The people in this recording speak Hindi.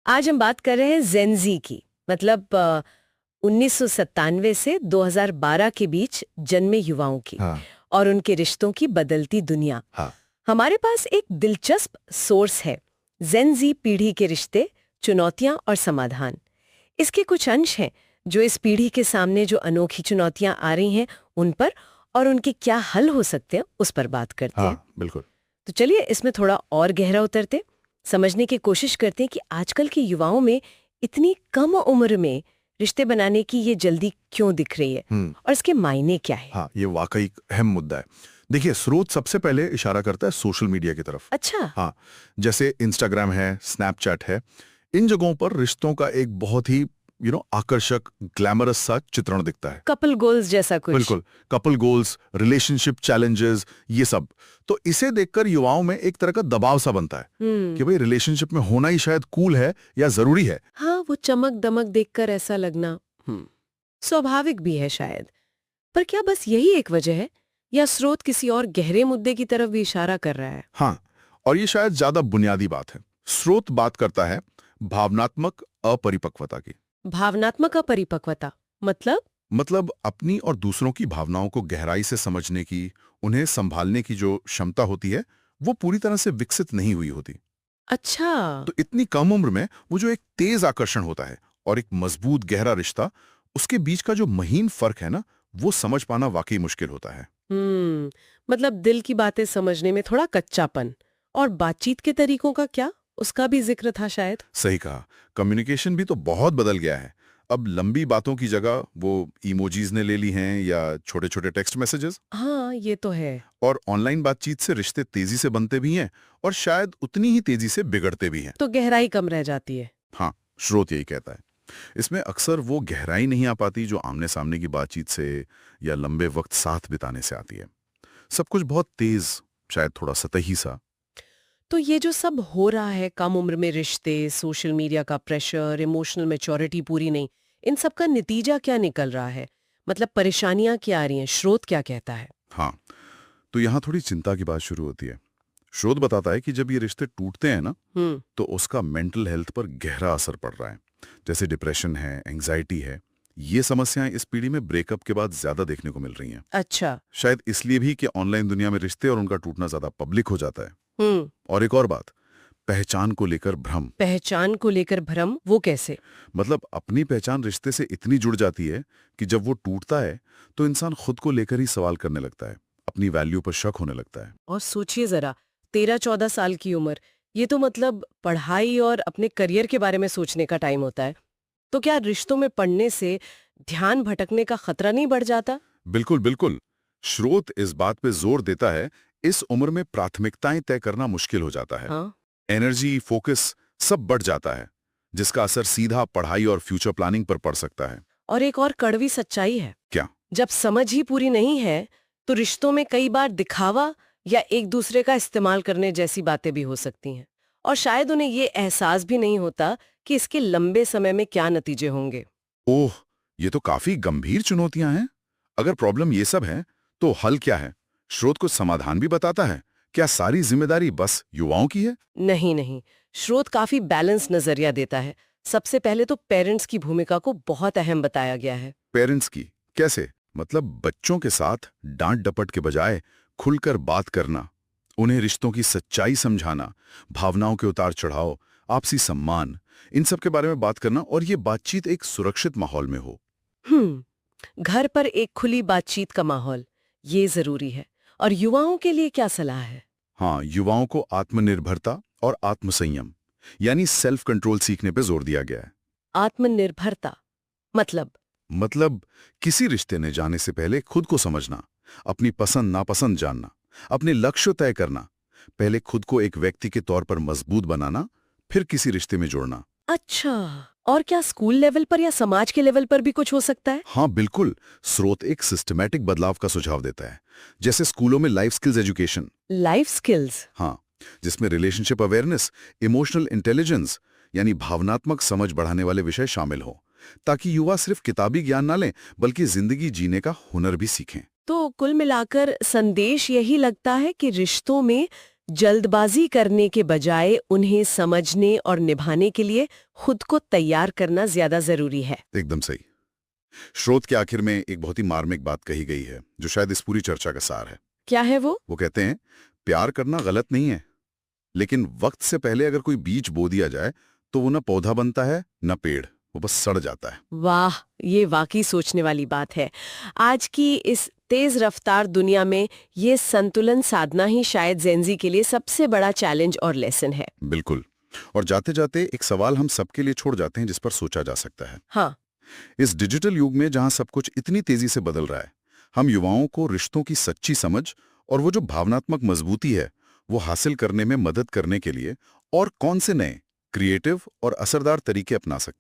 आज हम बात कर रहे हैं जेनजी की, मतलब 1997 से 2012 के बीच जन्मे युवाओं की। हाँ। और उनके रिश्तों की बदलती दुनिया। हाँ। हमारे पास एक दिलचस्प सोर्स है, जेनजी पीढ़ी के रिश्ते, चुनौतियां और समाधान। इसके कुछ अंश हैं जो इस पीढ़ी के सामने जो अनोखी चुनौतियां आ रही हैं उन पर, और उनके क्या हल हो सकते हैं उस पर बात करते हैं। बिल्कुल। तो चलिए इसमें थोड़ा और गहरा उतरते, समझने की कोशिश करते हैं कि आजकल के युवाओं में इतनी कम उम्र में रिश्ते बनाने की ये जल्दी क्यों दिख रही है और इसके मायने क्या है। हाँ, ये वाकई एक अहम मुद्दा है। देखिए, स्रोत सबसे पहले इशारा करता है सोशल मीडिया की तरफ। अच्छा। हाँ, जैसे इंस्टाग्राम है, स्नैपचैट है, इन जगहों पर रिश्तों का एक बहुत ही आकर्षक, ग्लैमरस सा चित्रण दिखता है। कपल गोल्स जैसा कुछ। बिल्कुल, कपल गोल्स, रिलेशनशिप चैलेंजेस, ये सब। तो इसे देखकर युवाओं में एक तरह का दबाव सा बनता है कि भाई रिलेशनशिप में होना ही शायद कूल है या जरूरी है। हाँ, वो चमक दमक देखकर ऐसा लगना स्वाभाविक भी है शायद। पर क्या बस यही एक वजह है, या स्रोत किसी और गहरे मुद्दे की तरफ भी इशारा कर रहा है? हाँ, और ये शायद ज्यादा बुनियादी बात है। स्रोत बात करता है भावनात्मक अपरिपक्वता की। भावनात्मक अपरिपक्वता मतलब अपनी और दूसरों की भावनाओं को गहराई से समझने की, उन्हें संभालने की जो क्षमता होती है, वो पूरी तरह से विकसित नहीं हुई होती। अच्छा। तो इतनी कम उम्र में वो जो एक तेज आकर्षण होता है और एक मजबूत गहरा रिश्ता, उसके बीच का जो महीन फर्क है ना, वो समझ पाना वाकई मुश्किल होता है। मतलब दिल की बातें समझने में थोड़ा कच्चापन। और बातचीत के तरीकों का क्या, उसका भी जिक्र था शायद। सही कहा, कम्युनिकेशन भी तो बहुत बदल गया है। अब लंबी बातों की जगह वो इमोजीज ने ले ली हैं या छोटे छोटे टेक्स्ट मैसेजेस। हाँ, ये तो है। और ऑनलाइन बातचीत से रिश्ते तेजी से बनते भी हैं और शायद उतनी ही तेजी से बिगड़ते भी हैं। तो गहराई कम रह जाती है। हाँ, स्रोत यही कहता है। इसमें अक्सर वो गहराई नहीं आ पाती जो आमने सामने की बातचीत से या लंबे वक्त साथ बिताने से आती है। सब कुछ बहुत तेज, शायद थोड़ा सतही सा। तो ये जो सब हो रहा है, कम उम्र में रिश्ते, सोशल मीडिया का प्रेशर, इमोशनल मैच्योरिटी पूरी नहीं, इन सब का नतीजा क्या निकल रहा है? मतलब परेशानियां क्या आ रही हैं, स्रोत क्या कहता है? हाँ, तो यहाँ थोड़ी चिंता की बात शुरू होती है। शोध बताता है कि जब ये रिश्ते टूटते हैं ना, तो उसका मेंटल हेल्थ पर गहरा असर पड़ रहा है। जैसे डिप्रेशन है, एंग्जाइटी है। ये समस्याएं इस पीढ़ी में ब्रेकअप के बाद ज्यादा देखने को मिल रही हैं। अच्छा। शायद इसलिए भी कि ऑनलाइन दुनिया में रिश्ते और उनका टूटना ज्यादा पब्लिक हो जाता है। और एक और बात, पहचान को लेकर भ्रम। पहचान को लेकर भ्रम, वो कैसे? मतलब अपनी पहचान रिश्ते से इतनी जुड़ जाती है कि जब वो टूटता है तो इंसान खुद को लेकर ही सवाल करने लगता है, अपनी वैल्यू पर शक होने लगता है। और सोचिए जरा, 13-14 साल की उम्र, ये तो मतलब पढ़ाई और अपने करियर के बारे में सोचने का टाइम होता है। तो क्या रिश्तों में पड़ने से ध्यान भटकने का खतरा नहीं बढ़ जाता? बिल्कुल बिल्कुल। स्रोत इस बात पे जोर देता है, इस उम्र में प्राथमिकताएं तय करना मुश्किल हो जाता है। हाँ। एनर्जी, फोकस सब बढ़ जाता है, जिसका असर सीधा पढ़ाई और फ्यूचर प्लानिंग पर पड़ सकता है। और एक और कड़वी सच्चाई है। क्या? जब समझ ही पूरी नहीं है, तो रिश्तों में कई बार दिखावा या एक दूसरे का इस्तेमाल करने जैसी बातें भी हो सकती हैं। और शायद उन्हें ये एहसास भी नहीं होता कि इसके लंबे समय में क्या नतीजे होंगे। ओह, ये तो काफी गंभीर चुनौतियां हैं। अगर प्रॉब्लम ये सब है, तो हल क्या है? स्रोत को समाधान भी बताता है। क्या सारी जिम्मेदारी बस युवाओं की है? नहीं नहीं, स्रोत काफी बैलेंस नजरिया देता है। सबसे पहले तो पेरेंट्स की भूमिका को बहुत अहम बताया गया है। पेरेंट्स की? कैसे? मतलब बच्चों के साथ डांट डपट के बजाय खुलकर बात करना, उन्हें रिश्तों की सच्चाई समझाना, भावनाओं के उतार चढ़ाव, आपसी सम्मान, इन सब के बारे में बात करना, और ये बातचीत एक सुरक्षित माहौल में हो। घर पर एक खुली बातचीत का माहौल, ये जरूरी है। और युवाओं के लिए क्या सलाह है? हाँ, युवाओं को आत्मनिर्भरता और आत्मसंयम यानी सेल्फ कंट्रोल सीखने पे जोर दिया गया है। आत्मनिर्भरता मतलब किसी रिश्ते में जाने से पहले खुद को समझना, अपनी पसंद नापसंद जानना, अपने लक्ष्य तय करना, पहले खुद को एक व्यक्ति के तौर पर मजबूत बनाना, फिर किसी रिश्ते में जोड़ना। अच्छा। और क्या स्कूल लेवल पर या समाज के लेवल पर भी कुछ हो सकता है? हाँ बिल्कुल, स्रोत एक सिस्टमैटिक बदलाव का सुझाव देता है। जैसे स्कूलों में life skills education. Life skills? हाँ, जिसमें रिलेशनशिप अवेयरनेस, इमोशनल इंटेलिजेंस यानी भावनात्मक समझ बढ़ाने वाले विषय शामिल हो, ताकि युवा सिर्फ किताबी ज्ञान ना लें बल्कि जिंदगी जीने का हुनर भी सीखें। तो कुल मिलाकर संदेश यही लगता है कि रिश्तों में जल्दबाजी करने के बजाय उन्हें समझने और निभाने के लिए खुद को तैयार करना ज्यादा जरूरी है। एकदम सही। स्रोत के आखिर में एक बहुत ही मार्मिक बात कही गई है जो शायद इस पूरी चर्चा का सार है। क्या है वो? वो कहते हैं प्यार करना गलत नहीं है, लेकिन वक्त से पहले अगर कोई बीज बो दिया जाए तो वो न पौधा बनता है न पेड़, वो बस सड़ जाता है। वाह, ये वाकई सोचने वाली बात है। आज की इस तेज रफ्तार दुनिया में ये संतुलन साधना ही शायद जेनजी के लिए सबसे बड़ा चैलेंज और लेसन है। बिल्कुल। और जाते जाते एक सवाल हम सबके लिए छोड़ जाते हैं जिस पर सोचा जा सकता है। हाँ, इस डिजिटल युग में जहां सब कुछ इतनी तेजी से बदल रहा है, हम युवाओं को रिश्तों की सच्ची समझ और वो जो भावनात्मक मजबूती है वो हासिल करने में मदद करने के लिए और कौन से नए क्रिएटिव और असरदार तरीके अपना सकते हैं?